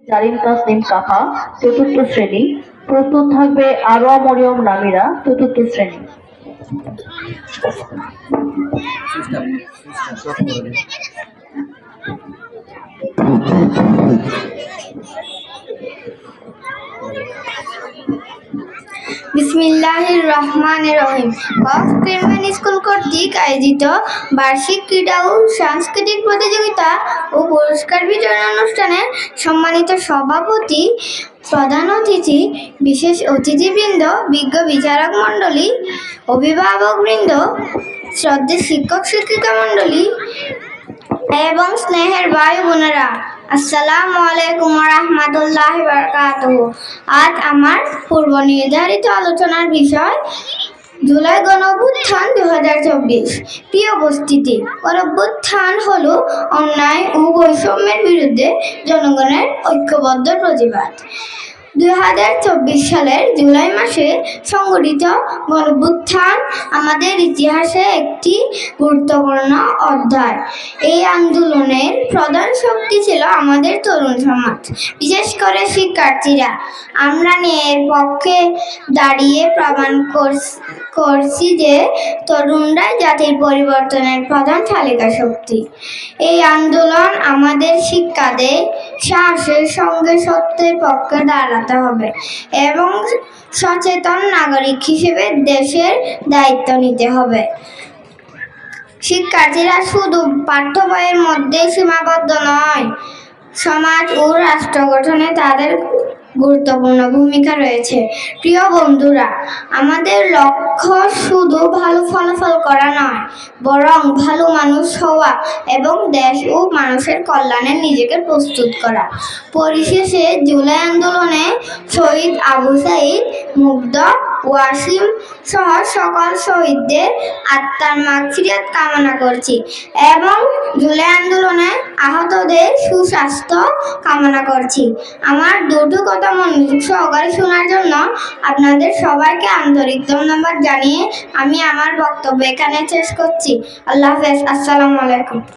জারিন তাসনিম কাহা চতুর্থ শ্রেণী। প্রস্তুত থাকবে আরোয়া মরিয়ম নামিরা চতুর্থ শ্রেণী। বিসমিল্লাহির রহমানির রহিম। স্কুল কর্তৃক আয়োজিত বার্ষিক ক্রীড়া ও সাংস্কৃতিক প্রতিযোগিতা ও পুরস্কার বিতরণ অনুষ্ঠানে সম্মানিত সভাপতি, প্রধান অতিথি, বিশেষ অতিথিবৃন্দ, বিজ্ঞ বিচারক মণ্ডলী, অভিভাবকবৃন্দ, শ্রদ্ধেয় শিক্ষক শিক্ষিকা মণ্ডলী এবং স্নেহের ভাই বোনেরা, আসসালামু আলাইকুম ওয়া রাহমাতুল্লাহি ওয়া বারাকাতুহু। আজ আমার পূর্ব নির্ধারিত আলোচনার বিষয় জুলাই গণঅভ্যুত্থান 2024। প্রিয় উপস্থিতি, গণঅভ্যুত্থান হলো অন্যায় ও বৈষম্যের বিরুদ্ধে জনগণের ঐক্যবদ্ধ প্রতিবাদ। 2024 সালের জুলাই মাসে সংঘটিত গণঅভ্যুত্থান আমাদের ইতিহাসে একটি গুরুত্বপূর্ণ অধ্যায়। এই আন্দোলনের প্রধান শক্তি ছিল আমাদের তরুণ সমাজ, বিশেষ করে শিক্ষার্থীরা। আমরা ন্যায়ের পক্ষে দাঁড়িয়ে প্রমাণ করছি যে তরুণরাই জাতির পরিবর্তনের প্রধান চালিকা শক্তি। এই আন্দোলন আমাদের শিক্ষা দেয় সাহসের সঙ্গে সত্যের পক্ষে দাঁড়াতে হবে এবং সচেতন নাগরিক হিসেবে দেশের দায়িত্ব নিতে হবে। শিক্ষার্থীরা শুধু পাঠ্য বইয়ের মধ্যে সীমাবদ্ধ নয়, সমাজ ও রাষ্ট্র গঠনে তাদের গুরুত্বপূর্ণ ভূমিকা রয়েছে। প্রিয় বন্ধুরা, আমাদের লক্ষ্য শুধু ভালো ফলাফল করা নয়, বরং ভালো মানুষ হওয়া এবং দেশ ও মানুষের কল্যাণে নিজেকে প্রস্তুত করা। পরিশেষে জুলাই আন্দোলনে শহীদ আবু সাঈদ, মুগ্ধ, ওয়াসিম সহ সকল শহীদদের আত্মার মাগফিরাত কামনা করছি এবং জুলাই আন্দোলনে আহতদের সুস্বাস্থ্য কামনা করছি। আমার দুটো কথা মনোযোগ সহকারে শোনার জন্য আপনাদের সবাইকে আন্তরিক ধন্যবাদ জানিয়ে আমি আমার বক্তব্য এখানে শেষ করছি। আল্লাহ হাফেজ। আসসালামু আলাইকুম।